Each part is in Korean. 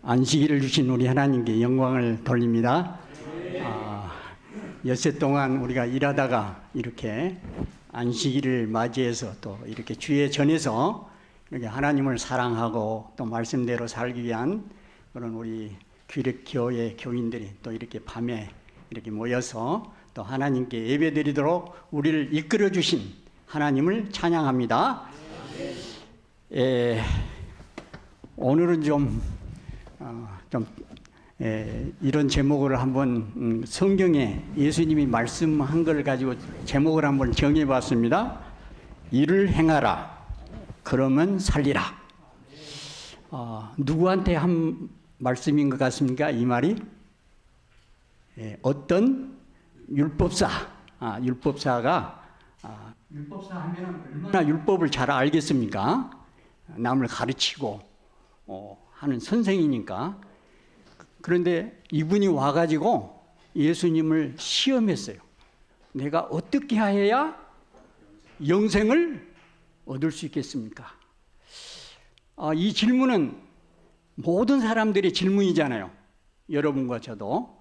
안식일을 주신 우리 하나님께 영광을 돌립니다. 엿새 동안 우리가 일하다가 이렇게 안식일을 맞이해서 또 이렇게 주의 전에서 이렇게 하나님을 사랑하고 또 말씀대로 살기 위한 그런 우리 귀력교회 교인들이 또 이렇게 밤에 이렇게 모여서 또 하나님께 예배드리도록 우리를 이끌어 주신 하나님을 찬양합니다. 오늘은 이런 제목을 한번 성경에 예수님이 말씀한 걸 가지고 제목을 한번 정해 봤습니다. 이를 행하라 그러면 살리라. 누구한테 한 말씀인 것 같습니까? 이 말이 어떤 율법사가 율법사 하면 얼마나 율법을 잘 알겠습니까? 남을 가르치고 하는 선생이니까. 그런데 이분이 와가지고 예수님을 시험했어요. 내가 어떻게 해야 영생을 얻을 수 있겠습니까? 이 질문은 모든 사람들의 질문이잖아요. 여러분과 저도.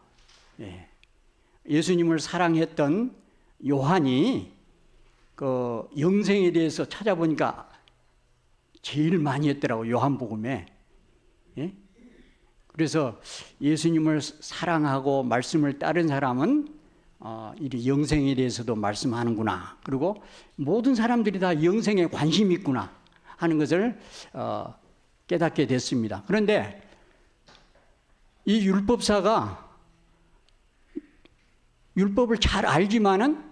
예수님을 사랑했던 요한이 그 영생에 대해서 찾아보니까 제일 많이 했더라고요. 요한복음에. 그래서 예수님을 사랑하고 말씀을 따른 사람은 이 영생에 대해서도 말씀하는구나. 그리고 모든 사람들이 다 영생에 관심이 있구나 하는 것을 깨닫게 됐습니다. 그런데 이 율법사가 율법을 잘 알지만은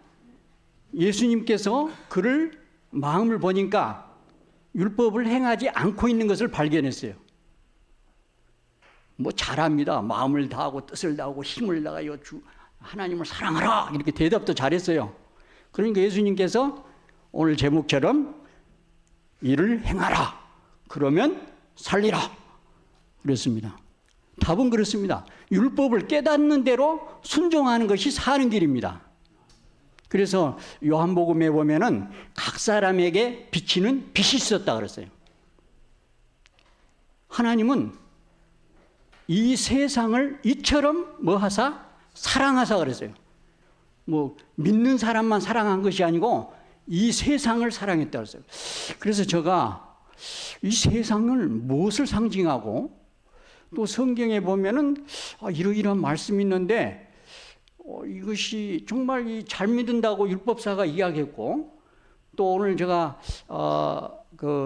예수님께서 그를 마음을 보니까 율법을 행하지 않고 있는 것을 발견했어요. 뭐 잘합니다. 마음을 다하고 뜻을 다하고 힘을 다하여 하나님을 사랑하라 이렇게 대답도 잘했어요. 그러니까 예수님께서 오늘 제목처럼 이를 행하라 그러면 살리라 그랬습니다. 답은 그렇습니다. 율법을 깨닫는 대로 순종하는 것이 사는 길입니다. 그래서 요한복음에 보면은 각 사람에게 비치는 빛이 있었다 그랬어요. 하나님은 이 세상을 이처럼 뭐 하사? 사랑하사 그랬어요. 뭐 믿는 사람만 사랑한 것이 아니고 이 세상을 사랑했다 그랬어요. 그래서 제가 이 세상을 무엇을 상징하고 또 성경에 보면은 이러이러한 말씀이 있는데 이것이 정말 잘 믿는다고 율법사가 이야기했고 또 오늘 제가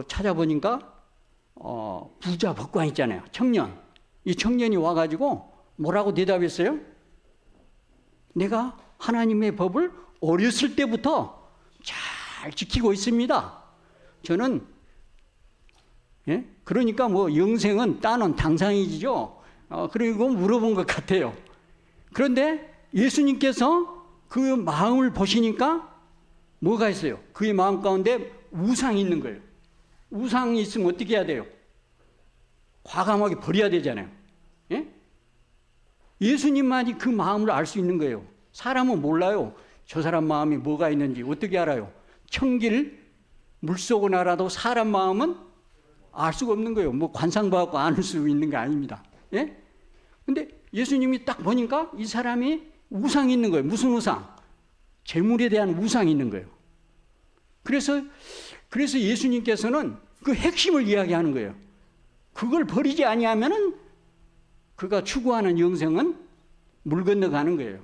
찾아보니까 부자 법관 있잖아요. 청년. 이 청년이 와가지고 뭐라고 대답했어요? 내가 하나님의 법을 어렸을 때부터 잘 지키고 있습니다. 저는 그러니까 뭐 영생은 따는 당상이지요. 그리고 물어본 것 같아요. 그런데 예수님께서 그 마음을 보시니까 뭐가 있어요? 그의 마음 가운데 우상이 있는 거예요. 우상이 있으면 어떻게 해야 돼요? 과감하게 버려야 되잖아요. 예수님만이 그 마음을 알 수 있는 거예요. 사람은 몰라요. 저 사람 마음이 뭐가 있는지 어떻게 알아요? 천길 물속은 알아도 사람 마음은 알 수가 없는 거예요. 뭐 관상받고 알 수 있는 게 아닙니다. 근데 예수님이 딱 보니까 이 사람이 우상이 있는 거예요. 무슨 우상? 재물에 대한 우상이 있는 거예요. 그래서 예수님께서는 그 핵심을 이야기하는 거예요. 그걸 버리지 아니하면은 그가 추구하는 영생은 물 건너가는 거예요.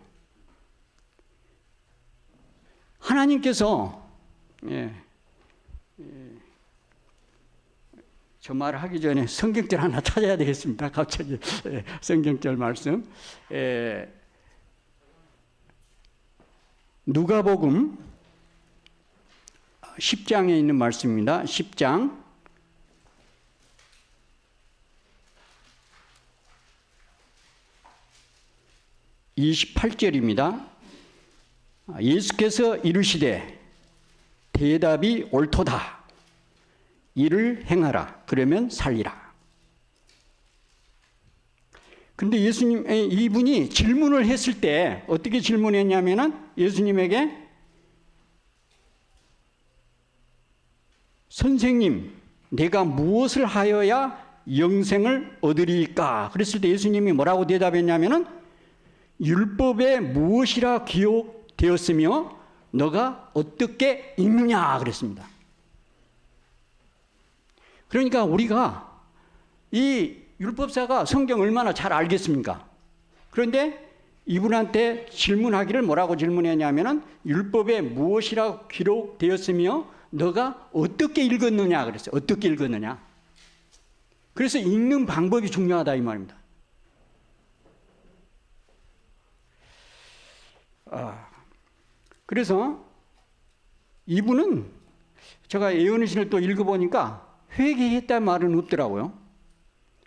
하나님께서 저 말을 하기 전에 성경절 하나 찾아야 되겠습니다. 갑자기 성경절 말씀. 누가복음 10장에 있는 말씀입니다. 10장 28절입니다. 예수께서 이르시되 대답이 옳도다. 이를 행하라. 그러면 살리라. 근데 이분이 질문을 했을 때 어떻게 질문했냐면은 예수님에게 선생님, 내가 무엇을 하여야 영생을 얻으리까? 그랬을 때 예수님이 뭐라고 대답했냐면은 율법에 무엇이라 기록되었으며 너가 어떻게 읽느냐 그랬습니다. 그러니까 우리가 이 율법사가 성경 얼마나 잘 알겠습니까? 그런데 이분한테 질문하기를 뭐라고 질문했냐면은 율법에 무엇이라 기록되었으며 너가 어떻게 읽었느냐 그랬어요. 어떻게 읽었느냐. 그래서 읽는 방법이 중요하다 이 말입니다. 그래서 이분은 제가 예언의 또 읽어보니까 회개했다는 말은 없더라고요.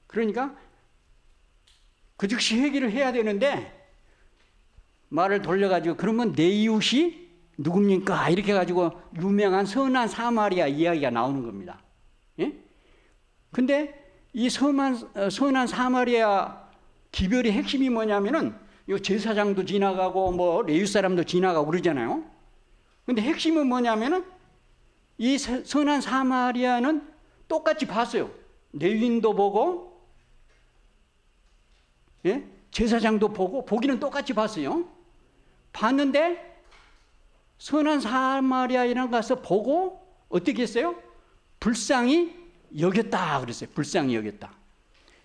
그러니까 그 즉시 회개를 해야 되는데 말을 돌려가지고 그러면 내 이웃이 누굽니까? 이렇게 해가지고 유명한 선한 사마리아 이야기가 나오는 겁니다. 예? 근데 이 선한 사마리아 기별의 핵심이 뭐냐면은 이 제사장도 지나가고 뭐 레위 사람도 지나가고 그러잖아요. 근데 핵심은 뭐냐면은 이 선한 사마리아는 똑같이 봤어요. 레위인도 보고, 예? 제사장도 보고, 보기는 똑같이 봤어요. 봤는데 선한 사마리아인을 가서 보고 어떻게 했어요? 불쌍히 여겼다 그랬어요. 불쌍히 여겼다.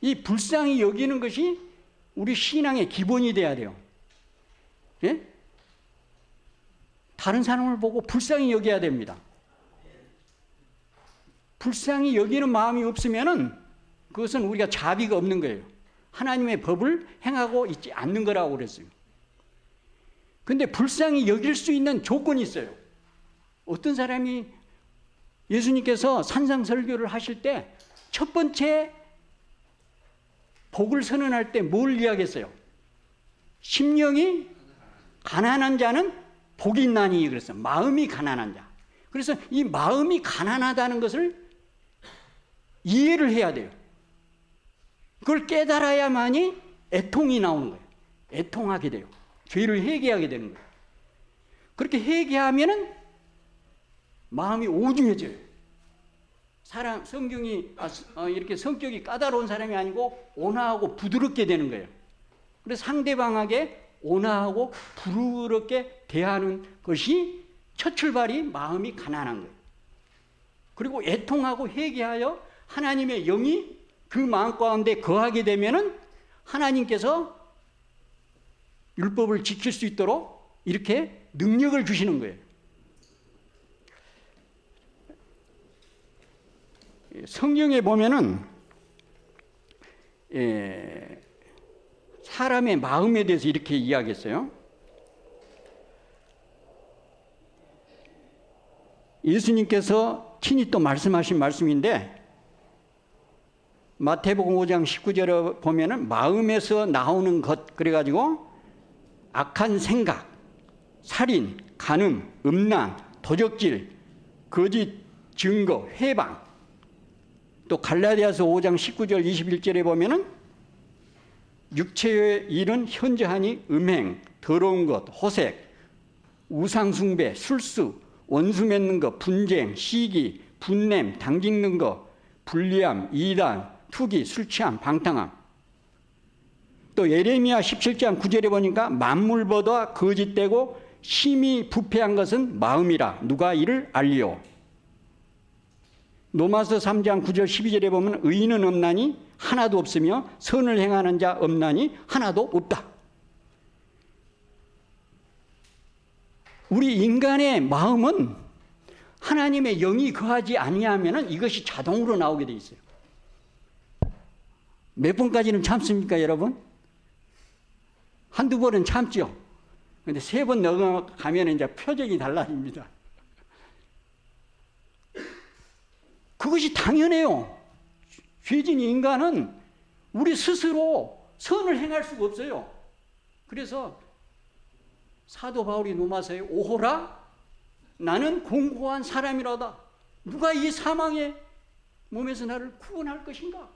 이 불쌍히 여기는 것이 우리 신앙의 기본이 돼야 돼요. 예? 다른 사람을 보고 불쌍히 여겨야 됩니다. 불쌍히 여기는 마음이 없으면은 그것은 우리가 자비가 없는 거예요. 하나님의 법을 행하고 있지 않는 거라고 그랬어요. 근데 불쌍히 여길 수 있는 조건이 있어요. 어떤 사람이 예수님께서 산상설교를 하실 때 첫 번째 복을 선언할 때 뭘 이야기했어요? 심령이 가난한 자는 복이 있나니 그랬어요. 마음이 가난한 자. 그래서 이 마음이 가난하다는 것을 이해를 해야 돼요. 그걸 깨달아야만이 애통이 나오는 거예요. 애통하게 돼요. 죄를 회개하게 되는 거예요. 그렇게 회개하면은 마음이 오중해져요. 성경이 이렇게 성격이 까다로운 사람이 아니고 온화하고 부드럽게 되는 거예요. 그래서 상대방에게 온화하고 부드럽게 대하는 것이 첫 출발이 마음이 가난한 거예요. 그리고 애통하고 회개하여 하나님의 영이 그 마음 가운데 거하게 되면은 하나님께서 율법을 지킬 수 있도록 이렇게 능력을 주시는 거예요. 성경에 보면은 사람의 마음에 대해서 이렇게 이야기했어요. 예수님께서 친히 또 말씀하신 말씀인데 마태복음 5장 19절에 보면은 마음에서 나오는 것 그래가지고 악한 생각, 살인, 간음, 음란, 도적질, 거짓 증거, 회방. 또 갈라디아서 5장 19절 21절에 보면은 육체의 일은 현저하니 음행, 더러운 것, 호색, 우상숭배, 술수, 원수 맺는 것, 분쟁, 시기, 분냄, 당짓는 것, 불리함, 이단, 투기, 술취함, 방탕함. 또 예레미야 17장 9절에 보니까 만물보다 거짓되고 심히 부패한 것은 마음이라 누가 이를 알리오. 로마서 3장 9절 12절에 보면 의인은 없나니 하나도 없으며 선을 행하는 자 없나니 하나도 없다. 우리 인간의 마음은 하나님의 영이 거하지 아니하면 이것이 자동으로 나오게 돼 있어요. 몇 번까지는 참습니까, 여러분? 한두 번은 참죠. 근데 세 번 넘어가면 이제 표정이 달라집니다. 그것이 당연해요. 죄진 인간은 우리 스스로 선을 행할 수가 없어요. 그래서 사도 바울이 로마서에 오호라 나는 공고한 사람이라다. 누가 이 사망의 몸에서 나를 구원할 것인가?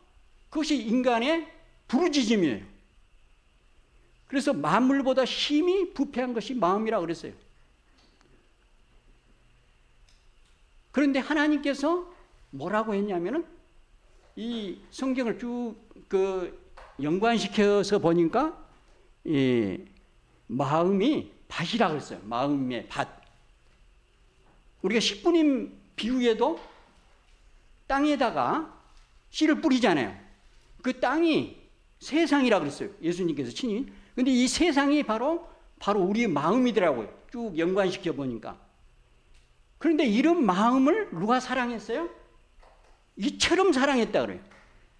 그것이 인간의 부르짖음이에요. 그래서 만물보다 심히 부패한 것이 마음이라 그랬어요. 그런데 하나님께서 뭐라고 했냐면은 이 성경을 쭉 연관시켜서 보니까 이 마음이 밭이라 그랬어요. 마음의 밭. 우리가 십분임 비유에도 땅에다가 씨를 뿌리잖아요. 그 땅이 세상이라 그랬어요. 예수님께서 친히. 근데 이 세상이 바로 우리의 마음이더라고요. 쭉 연관시켜 보니까. 그런데 이런 마음을 누가 사랑했어요? 이처럼 사랑했다 그래요.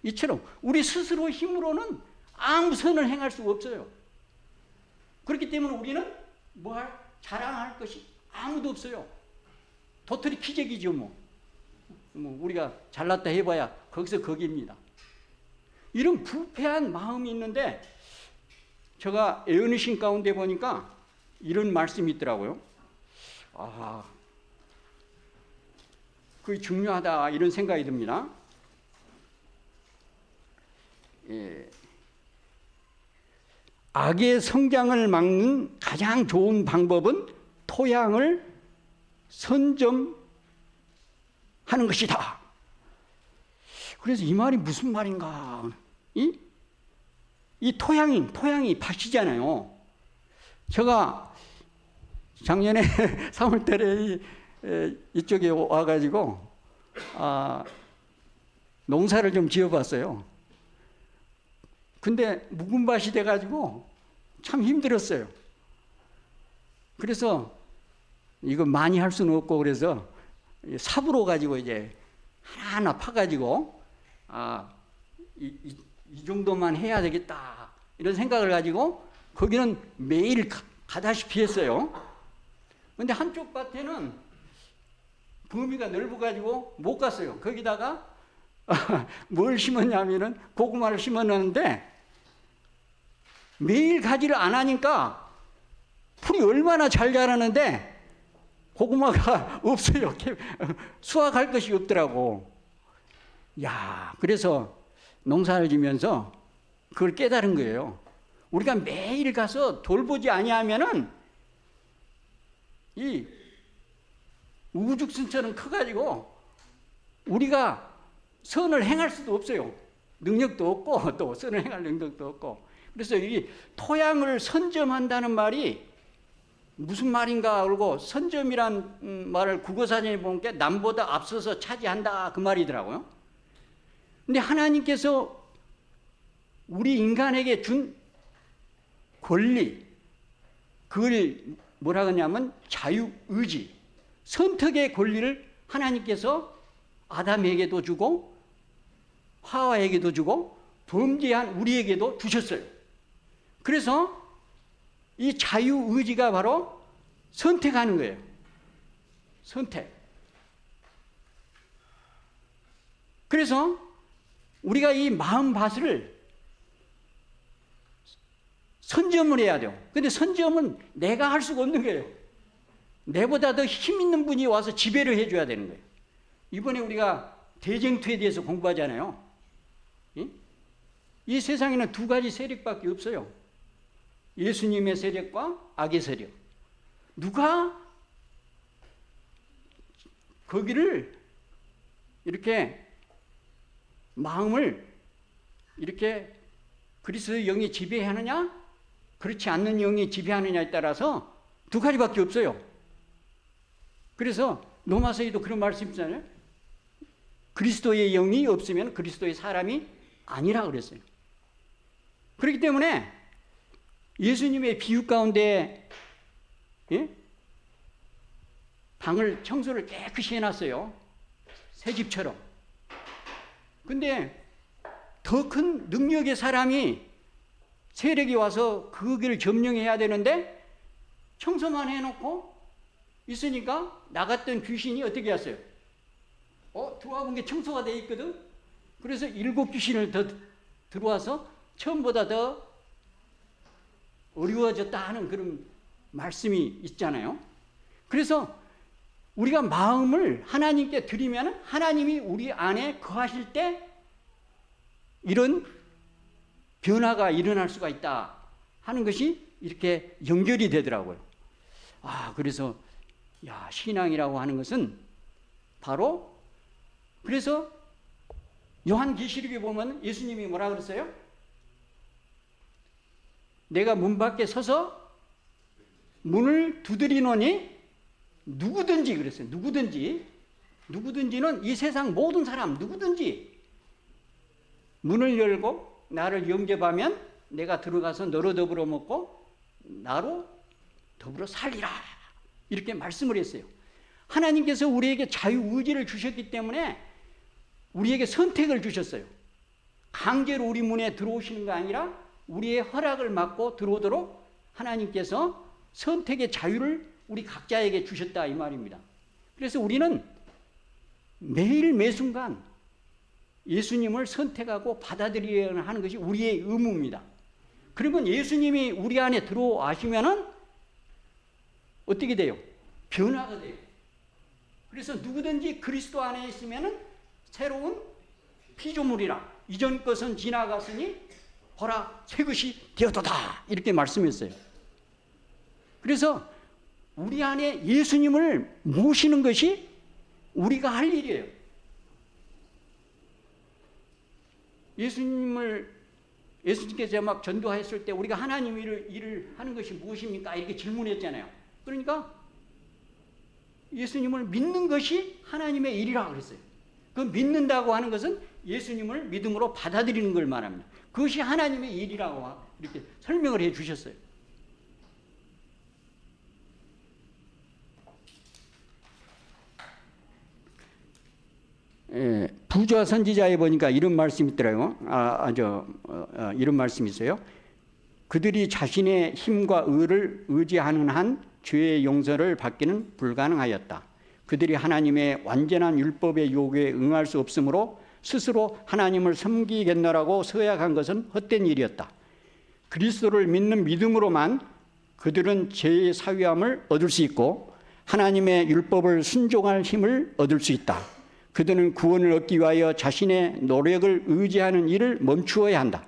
이처럼. 우리 스스로 힘으로는 아무 선을 행할 수가 없어요. 그렇기 때문에 우리는 자랑할 것이 아무도 없어요. 도토리 키재기죠 뭐 우리가 잘났다 해봐야 거기서 거기입니다. 이런 부패한 마음이 있는데 제가 애언의신 가운데 보니까 이런 말씀이 있더라고요. 그게 중요하다 이런 생각이 듭니다. 악의 성장을 막는 가장 좋은 방법은 토양을 선점하는 것이다. 그래서 이 말이 무슨 말인가? 이 토양이 밭이잖아요. 제가 작년에 3월달에 이쪽에 와가지고 농사를 좀 지어봤어요. 근데 묵은 밭이 돼가지고 참 힘들었어요. 그래서 이거 많이 할 수는 없고 그래서 삽으로 가지고 이제 하나하나 파가지고 이 정도만 해야 되겠다 이런 생각을 가지고 거기는 매일 가다시피 했어요. 근데 한쪽 밭에는 범위가 넓어가지고 못 갔어요. 거기다가 뭘 심었냐면은 고구마를 심었는데 매일 가지를 안 하니까 풀이 얼마나 잘 자라는데 고구마가 없어요. 수확할 것이 없더라고. 그래서 농사를 지면서 그걸 깨달은 거예요. 우리가 매일 가서 돌보지 아니하면은 이 우죽순처럼 커가지고 우리가 선을 행할 수도 없어요. 능력도 없고 또 선을 행할 능력도 없고. 그래서 이 토양을 선점한다는 말이 무슨 말인가 그러고 선점이란 말을 국어사전에 보니까 남보다 앞서서 차지한다 그 말이더라고요. 근데 하나님께서 우리 인간에게 준 권리 그걸 뭐라 그러냐면 자유의지 선택의 권리를 하나님께서 아담에게도 주고 하와에게도 주고 범죄한 우리에게도 주셨어요. 그래서 이 자유의지가 바로 선택하는 거예요. 선택. 그래서 우리가 이 마음밭을 선점을 해야 돼요. 근데 선점은 내가 할 수가 없는 거예요. 내보다 더 힘 있는 분이 와서 지배를 해줘야 되는 거예요. 이번에 우리가 대쟁투에 대해서 공부하잖아요. 이 세상에는 두 가지 세력밖에 없어요. 예수님의 세력과 악의 세력. 누가 거기를 이렇게 마음을 이렇게 그리스도의 영이 지배하느냐 그렇지 않는 영이 지배하느냐에 따라서 두 가지밖에 없어요. 그래서 로마서에도 그런 말씀이 있잖아요. 그리스도의 영이 없으면 그리스도의 사람이 아니라 그랬어요. 그렇기 때문에 예수님의 비유 가운데 방을 청소를 깨끗이 해놨어요. 새 집처럼. 근데 더 큰 능력의 사람이 세력이 와서 거기를 점령해야 되는데 청소만 해놓고 있으니까 나갔던 귀신이 어떻게 했어요? 들어와 본 게 청소가 돼 있거든? 그래서 7 귀신을 더 들어와서 처음보다 더 어려워졌다 하는 그런 말씀이 있잖아요. 그래서 우리가 마음을 하나님께 드리면 하나님이 우리 안에 거하실 때 이런 변화가 일어날 수가 있다 하는 것이 이렇게 연결이 되더라고요. 그래서 신앙이라고 하는 것은 바로 그래서 요한계시록에 보면 예수님이 뭐라 그랬어요? 내가 문 밖에 서서 문을 두드리노니 누구든지 그랬어요. 누구든지는 이 세상 모든 사람 누구든지 문을 열고 나를 영접하면 내가 들어가서 너로 더불어 먹고 나로 더불어 살리라. 이렇게 말씀을 했어요. 하나님께서 우리에게 자유의지를 주셨기 때문에 우리에게 선택을 주셨어요. 강제로 우리 문에 들어오시는 거 아니라 우리의 허락을 받고 들어오도록 하나님께서 선택의 자유를 우리 각자에게 주셨다 이 말입니다. 그래서 우리는 매일 매순간 예수님을 선택하고 받아들여야 하는 것이 우리의 의무입니다. 그러면 예수님이 우리 안에 들어와시면은 어떻게 돼요? 변화가 돼요. 그래서 누구든지 그리스도 안에 있으면은 새로운 피조물이라 이전 것은 지나갔으니 보라 새 것이 되었도다 이렇게 말씀했어요. 그래서 우리 안에 예수님을 모시는 것이 우리가 할 일이에요. 예수님께서 막 전도했을 때 우리가 하나님 일을 하는 것이 무엇입니까? 이렇게 질문했잖아요. 그러니까 예수님을 믿는 것이 하나님의 일이라고 그랬어요. 그 믿는다고 하는 것은 예수님을 믿음으로 받아들이는 걸 말합니다. 그것이 하나님의 일이라고 이렇게 설명을 해 주셨어요. 부좌 선지자에 보니까 이런 말씀이 있더라고요. 이런 말씀이 있어요. 그들이 자신의 힘과 의를 의지하는 한 죄의 용서를 받기는 불가능하였다. 그들이 하나님의 완전한 율법의 요구에 응할 수 없으므로 스스로 하나님을 섬기겠노라고 서약한 것은 헛된 일이었다. 그리스도를 믿는 믿음으로만 그들은 죄의 사위함을 얻을 수 있고 하나님의 율법을 순종할 힘을 얻을 수 있다. 그들은 구원을 얻기 위하여 자신의 노력을 의지하는 일을 멈추어야 한다.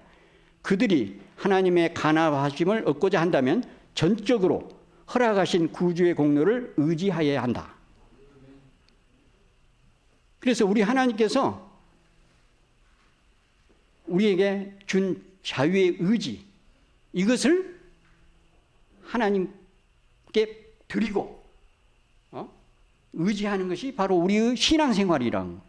그들이 하나님의 간합하심을 얻고자 한다면 전적으로 허락하신 구주의 공로를 의지하여야 한다. 그래서 우리 하나님께서 우리에게 준 자유의 의지, 이것을 하나님께 드리고 의지하는 것이 바로 우리의 신앙생활이라는.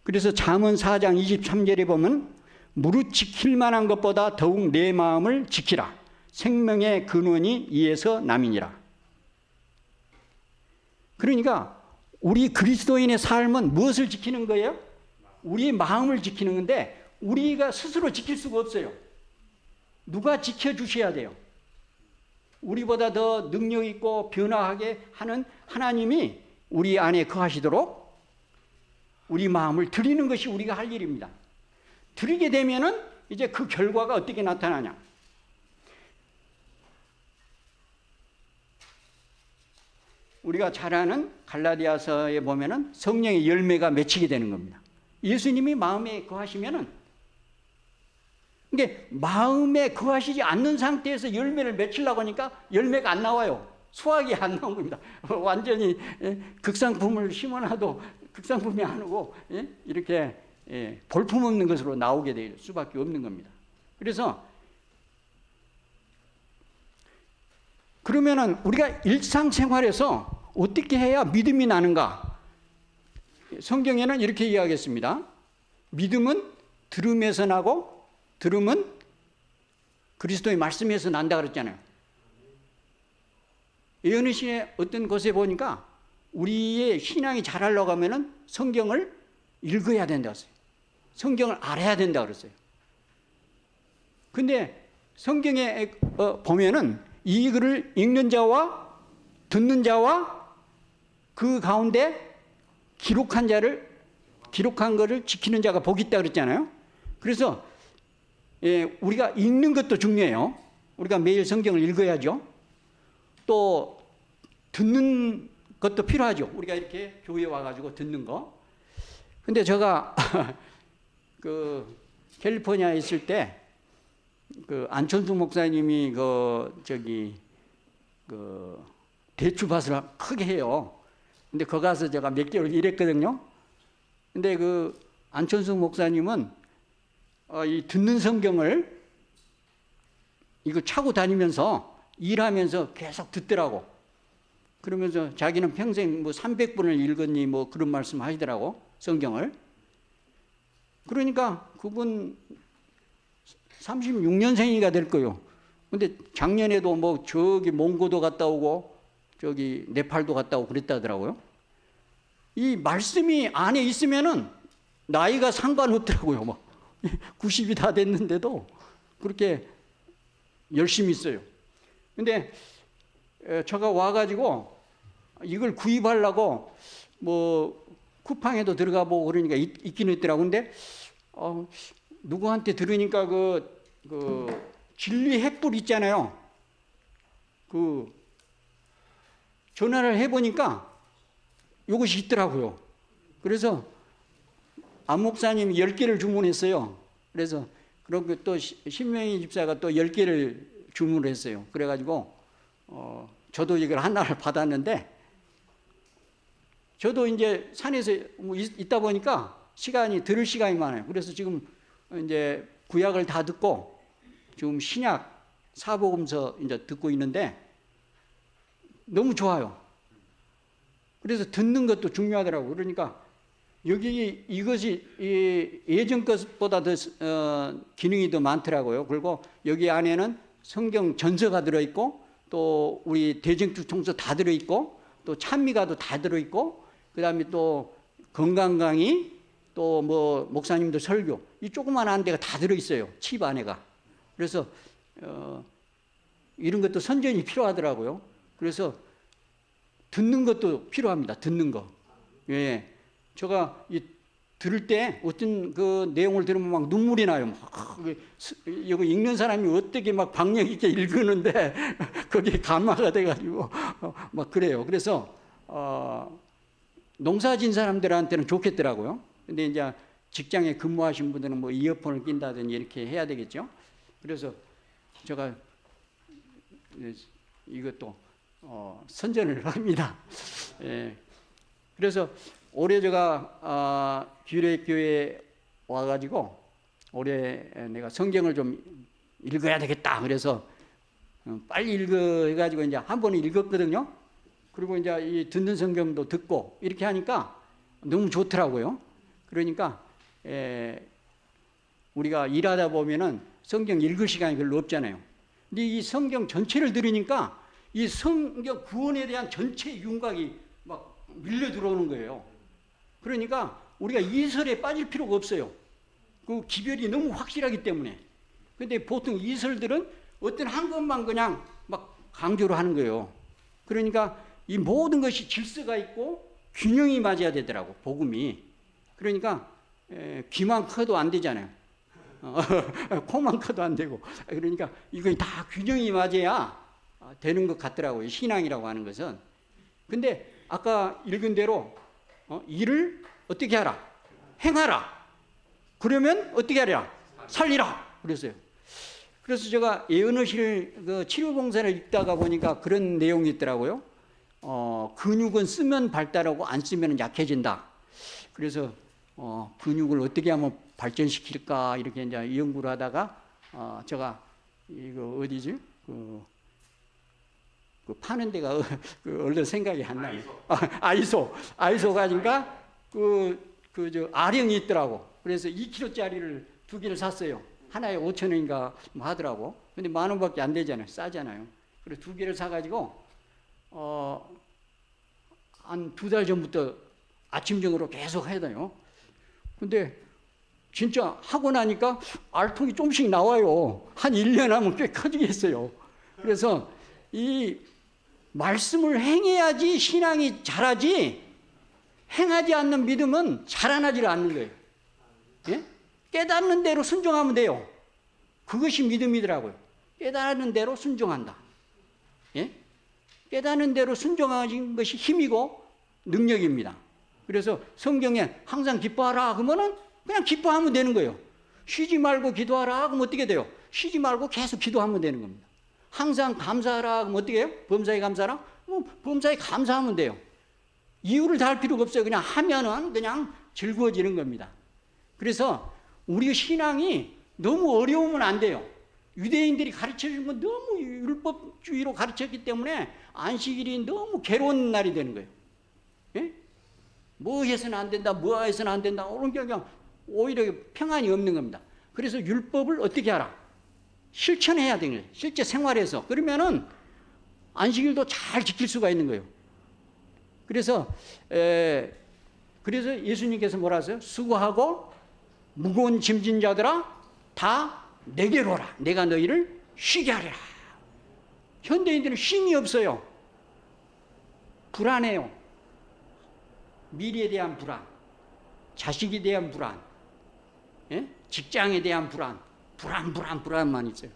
그래서 잠언 4장 23절에 보면 무릇 지킬 만한 것보다 더욱 내 마음을 지키라. 생명의 근원이 이에서 남이니라. 그러니까 우리 그리스도인의 삶은 무엇을 지키는 거예요? 우리의 마음을 지키는 건데 우리가 스스로 지킬 수가 없어요. 누가 지켜주셔야 돼요. 우리보다 더 능력 있고 변화하게 하는 하나님이 우리 안에 거하시도록 우리 마음을 드리는 것이 우리가 할 일입니다. 드리게 되면은 이제 그 결과가 어떻게 나타나냐? 우리가 잘 아는 갈라디아서에 보면은 성령의 열매가 맺히게 되는 겁니다. 예수님이 마음에 거하시면은 이게 마음에 거하시지 않는 상태에서 열매를 맺히려고 하니까 열매가 안 나와요. 수확이 안 나온 겁니다. 완전히 극상품을 심어놔도 극상품이 안 오고 이렇게 볼품없는 것으로 나오게 될 수밖에 없는 겁니다. 그래서 그러면은 우리가 일상생활에서 어떻게 해야 믿음이 나는가? 성경에는 이렇게 이야기했습니다. 믿음은 들음에서 나고 들음은 그리스도의 말씀에서 난다 그랬잖아요. 예언의 어떤 곳에 보니까 우리의 신앙이 자라려고 하면은 성경을 읽어야 된다 그랬어요. 성경을 알아야 된다 그랬어요. 근데 성경에 보면은 이 글을 읽는 자와 듣는 자와 그 가운데 기록한 것을 지키는 자가 복이 있다 그랬잖아요. 그래서 우리가 읽는 것도 중요해요. 우리가 매일 성경을 읽어야죠. 또 듣는 것도 필요하죠. 우리가 이렇게 교회에 와가지고 듣는 거. 근데 제가 그 캘리포니아에 있을 때 그 안천수 목사님이 그 대추밭을 크게 해요. 근데 거기 가서 제가 몇 개월 일했거든요. 근데 그 안천수 목사님은 이 듣는 성경을 이거 차고 다니면서 일하면서 계속 듣더라고. 그러면서 자기는 평생 뭐 300번을 읽었니 뭐 그런 말씀 하시더라고, 성경을. 그러니까 그분 36년생이가 될 거예요. 근데 작년에도 뭐 저기 몽고도 갔다 오고 저기 네팔도 갔다 오고 그랬다더라고요. 이 말씀이 안에 있으면은 나이가 상관없더라고요. 막 90이 다 됐는데도 그렇게 열심히 있어요. 근데 제가 와가지고 이걸 구입하려고 뭐 쿠팡에도 들어가 보고 그러니까 있긴 있더라고. 근데 누구한테 들으니까 그 진리 햇불 있잖아요. 그 전화를 해보니까 이것이 있더라고요. 그래서 안 목사님이 10개를 주문했어요. 그래서 그리고 또 신명희 집사가 또 10개를 주문을 했어요. 그래가지고 저도 이걸 하나를 받았는데, 저도 이제 산에서 뭐 있다 보니까 들을 시간이 많아요. 그래서 지금 이제 구약을 다 듣고 지금 신약 사복음서 이제 듣고 있는데 너무 좋아요. 그래서 듣는 것도 중요하더라고요. 그러니까 여기 이것이 예전 것보다 더 기능이 더 많더라고요. 그리고 여기 안에는 성경 전서가 들어있고 또 우리 대정주 총서 다 들어있고 또 찬미가도 다 들어있고 그다음에 또 건강 강의 또 뭐 목사님들 설교 이 조그마한 데가 다 들어있어요. 칩 안에가. 그래서 이런 것도 선전이 필요하더라고요. 그래서 듣는 것도 필요합니다. 듣는 거. 예. 제가 들을 때 어떤 그 내용을 들으면 막 눈물이 나요. 이거 읽는 사람이 어떻게 막 박력 있게 읽는데 거기에 감화가 돼가지고 막 그래요. 그래서 농사 진 사람들한테는 좋겠더라고요. 근데 이제 직장에 근무하신 분들은 뭐 이어폰을 낀다든지 이렇게 해야 되겠죠. 그래서 제가 이것도 선전을 합니다. 예. 그래서 올해 제가 규례교회에 와가지고 올해 내가 성경을 좀 읽어야 되겠다. 그래서 빨리 읽어 해가지고 이제 한 번은 읽었거든요. 그리고 이제 이 듣는 성경도 듣고 이렇게 하니까 너무 좋더라고요. 그러니까 우리가 일하다 보면은 성경 읽을 시간이 별로 없잖아요. 근데 이 성경 전체를 들으니까 이 성경 구원에 대한 전체 윤곽이 막 밀려 들어오는 거예요. 그러니까 우리가 이설에 빠질 필요가 없어요. 그 기별이 너무 확실하기 때문에. 근데 보통 이설들은 어떤 한 것만 그냥 막 강조를 하는 거예요. 그러니까 이 모든 것이 질서가 있고 균형이 맞아야 되더라고, 복음이. 그러니까 귀만 커도 안 되잖아요. 코만 커도 안 되고. 그러니까 이거 다 균형이 맞아야 되는 것 같더라고요, 신앙이라고 하는 것은. 근데 아까 읽은 대로 일을 어떻게 하라? 행하라. 그러면 어떻게 하라? 살리라. 그랬어요. 그래서 제가 예언어실 그 치료봉사를 읽다가 보니까 그런 내용이 있더라고요. 근육은 쓰면 발달하고 안 쓰면 약해진다. 그래서 근육을 어떻게 하면 발전시킬까 이렇게 이제 연구를 하다가 제가 이거 어디지? 그 파는 데가 얼른 생각이 안 나요. 아이소 가니까 저 아령이 있더라고. 그래서 2kg짜리를 2개를 샀어요. 하나에 5,000원인가 하더라고. 근데 10,000원밖에 안 되잖아요. 싸잖아요. 그래서 2개를 사가지고 한 2달 전부터 아침 저녁으로 계속 해야 돼요. 근데 진짜 하고 나니까 알통이 조금씩 나와요. 한 1년 하면 꽤 커지겠어요. 그래서 이 말씀을 행해야지 신앙이 자라지, 행하지 않는 믿음은 자라나지 않는 거예요. 예? 깨닫는 대로 순종하면 돼요. 그것이 믿음이더라고요. 깨닫는 대로 순종한다. 예? 깨닫는 대로 순종하는 것이 힘이고 능력입니다. 그래서 성경에 항상 기뻐하라 그러면은 그냥 기뻐하면 되는 거예요. 쉬지 말고 기도하라 그러면 어떻게 돼요? 쉬지 말고 계속 기도하면 되는 겁니다. 항상 감사하라 그러면 어떻게 해요? 범사에 감사하라? 범사에 감사하면 돼요. 이유를 다 할 필요가 없어요. 그냥 하면은 그냥 즐거워지는 겁니다. 그래서 우리 신앙이 너무 어려우면 안 돼요. 유대인들이 가르쳐준 건 너무 율법주의로 가르쳤기 때문에 안식일이 너무 괴로운 날이 되는 거예요. 예? 뭐 해서는 안 된다, 뭐 해서는 안 된다, 그냥 오히려 평안이 없는 겁니다. 그래서 율법을 어떻게 하라? 실천해야 되는 거예요. 실제 생활에서. 그러면은 안식일도 잘 지킬 수가 있는 거예요. 그래서 예수님께서 뭐라 하세요? 수고하고 무거운 짐진 자들아 다 내게로 오라. 내가 너희를 쉬게 하리라. 현대인들은 쉼이 없어요. 불안해요. 미래에 대한 불안, 자식에 대한 불안, 예? 직장에 대한 불안만 있어요.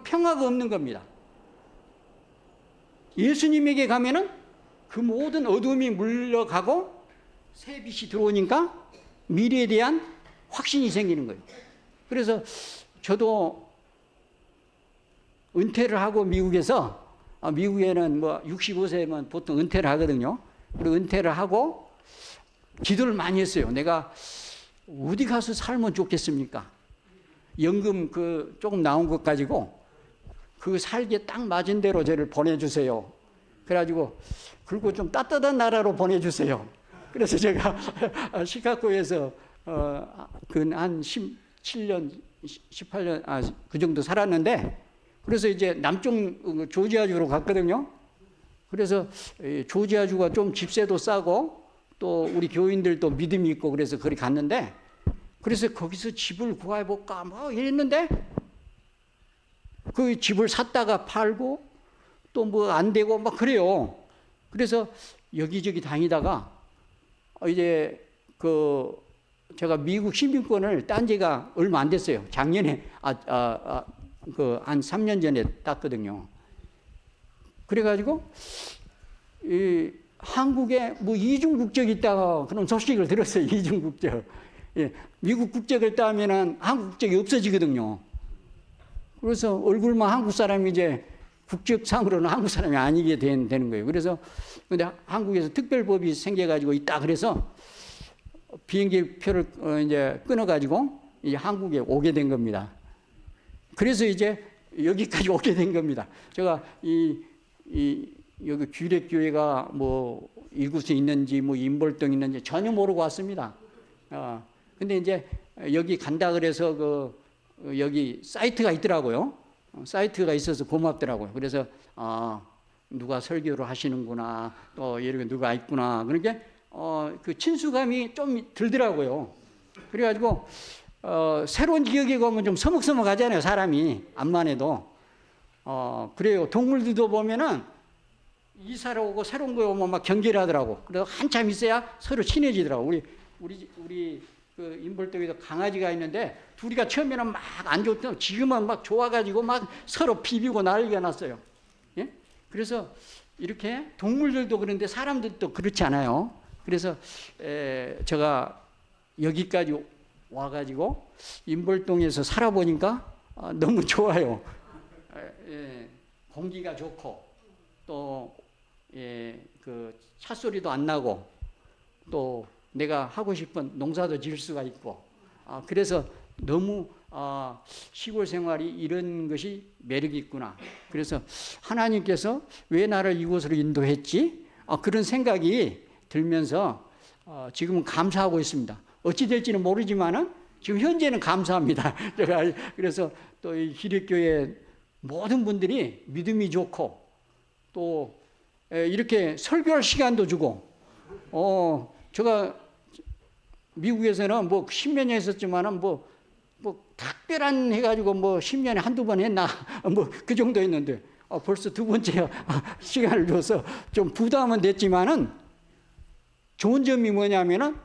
평화가 없는 겁니다. 예수님에게 가면은 그 모든 어둠이 물러가고 새 빛이 들어오니까 미래에 대한 확신이 생기는 거예요. 그래서 저도 은퇴를 하고 미국에는 뭐 65세면 보통 은퇴를 하거든요. 그리고 은퇴를 하고 기도를 많이 했어요. 내가 어디 가서 살면 좋겠습니까? 연금 조금 나온 것 가지고 그 살기에 딱 맞은 대로 저를 보내주세요. 그래가지고 그리고 좀 따뜻한 나라로 보내주세요. 그래서 제가 시카고에서 한 17년, 18년 그 정도 살았는데, 그래서 이제 남쪽 조지아주로 갔거든요. 그래서 조지아주가 좀 집세도 싸고 또 우리 교인들도 믿음이 있고 그래서 거기 갔는데, 그래서 거기서 집을 구해볼까 뭐 이랬는데 그 집을 샀다가 팔고 또 뭐 안 되고 막 그래요. 그래서 여기저기 다니다가 이제 제가 미국 시민권을 딴 지가 얼마 안 됐어요. 작년에 한 3년 전에 땄거든요. 그래가지고 한국에 뭐 이중 국적이 있다가 그런 소식을 들었어요. 이중 국적. 예, 미국 국적을 따면은 한국 국적이 없어지거든요. 그래서 얼굴만 한국 사람이 이제 국적상으로는 한국 사람이 아니게 되는 거예요. 그래서 근데 한국에서 특별법이 생겨가지고 있다 그래서 비행기 표를 이제 끊어가지고 이제 한국에 오게 된 겁니다. 그래서 이제 여기까지 오게 된 겁니다. 제가 여기 규례교회가 뭐 이곳에 있는지 뭐 인볼동 있는지 전혀 모르고 왔습니다. 근데 이제 여기 간다 그래서 여기 사이트가 있더라고요. 사이트가 있어서 고맙더라고요. 그래서 누가 설교를 하시는구나, 또 이렇게 누가 있구나. 그러니까 그 친숙함이 좀 들더라고요. 그래가지고 새로운 지역에 가면 좀 서먹서먹하잖아요. 사람이 암만 해도. 그래요. 동물들도 보면은 이사를 오고 새로운 거에 오면 막 경계를 하더라고. 그래서 한참 있어야 서로 친해지더라고. 우리 그 인볼동에도 강아지가 있는데 둘이가 처음에는 막 안 좋던, 지금은 막 좋아가지고 막 서로 비비고 난리가 났어요. 예? 그래서 이렇게 동물들도 그런데 사람들도 그렇지 않아요. 그래서 제가 여기까지 와가지고 인볼동에서 살아보니까 너무 좋아요. 공기가 좋고 또 그 찻소리도 안 나고 또 내가 하고 싶은 농사도 지을 수가 있고 그래서 너무 시골 생활이 이런 것이 매력이 있구나. 그래서 하나님께서 왜 나를 이곳으로 인도했지? 그런 생각이 들면서 지금은 감사하고 있습니다. 어찌 될지는 모르지만은 지금 현재는 감사합니다. 제가 그래서 또 이 기립교회 모든 분들이 믿음이 좋고 또 이렇게 설교할 시간도 주고 제가 미국에서는 뭐 10년 했었지만은 뭐 특별한 해가지고 뭐 10년에 한두 번 했나 뭐 그 정도 했는데 벌써 두 번째 시간을 줘서 좀 부담은 됐지만은 좋은 점이 뭐냐면은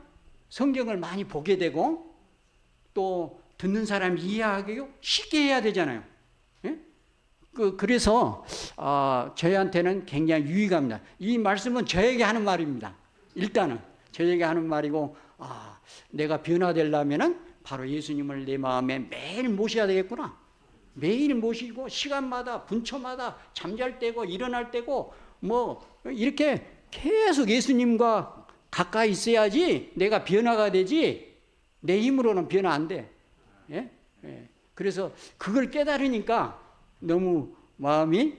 성경을 많이 보게 되고 또 듣는 사람이 이해하기 쉽게 해야 되잖아요. 예? 그래서 저희한테는 굉장히 유익합니다. 이 말씀은 저에게 하는 말입니다. 일단은 저에게 하는 말이고 내가 변화되려면은 바로 예수님을 내 마음에 매일 모셔야 되겠구나. 매일 모시고 시간마다 분초마다 잠잘 때고 일어날 때고 뭐 이렇게 계속 예수님과 가까이 있어야지 내가 변화가 되지 내 힘으로는 변화 안 돼. 예? 예. 그래서 그걸 깨달으니까 너무 마음이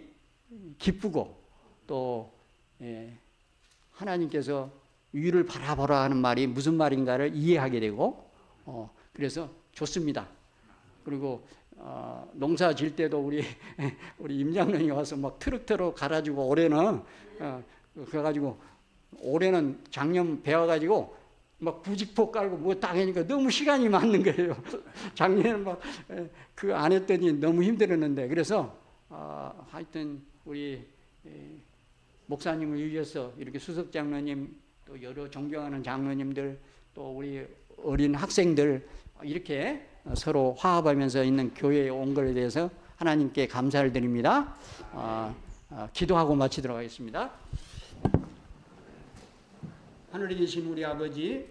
기쁘고 또 예, 하나님께서 위를 바라보라 하는 말이 무슨 말인가를 이해하게 되고 그래서 좋습니다. 그리고 농사 질 때도 우리 임장로님이 와서 막 트럭트럭 갈아주고 올해는 그래가지고 올해는 작년 배워가지고 막 부직포 깔고 뭐 딱 하니까 너무 시간이 많는 거예요. 작년에는 막 그 안 했더니 너무 힘들었는데 그래서 하여튼 우리 목사님을 위해서 이렇게 수석 장로님 또 여러 존경하는 장로님들 또 우리 어린 학생들 이렇게 서로 화합하면서 있는 교회에 온 것에 대해서 하나님께 감사를 드립니다. 기도하고 마치도록 하겠습니다. 하늘에 계신 우리 아버지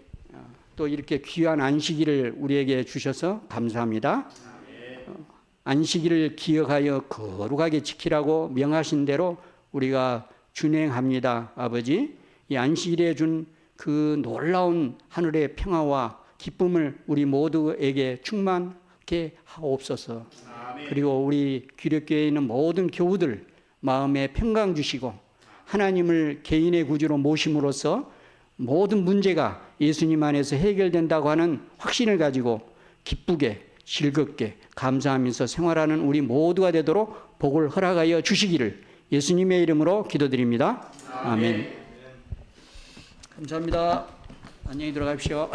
또 이렇게 귀한 안식일을 우리에게 주셔서 감사합니다. 안식일을 기억하여 거룩하게 지키라고 명하신 대로 우리가 준행합니다. 아버지, 이 안식일에 준 그 놀라운 하늘의 평화와 기쁨을 우리 모두에게 충만케 하옵소서. 그리고 우리 귀력교회에 있는 모든 교우들 마음에 평강 주시고 하나님을 개인의 구주로 모심으로써 모든 문제가 예수님 안에서 해결된다고 하는 확신을 가지고 기쁘게 즐겁게 감사하면서 생활하는 우리 모두가 되도록 복을 허락하여 주시기를 예수님의 이름으로 기도드립니다. 아멘. 감사합니다. 안녕히 들어가십시오.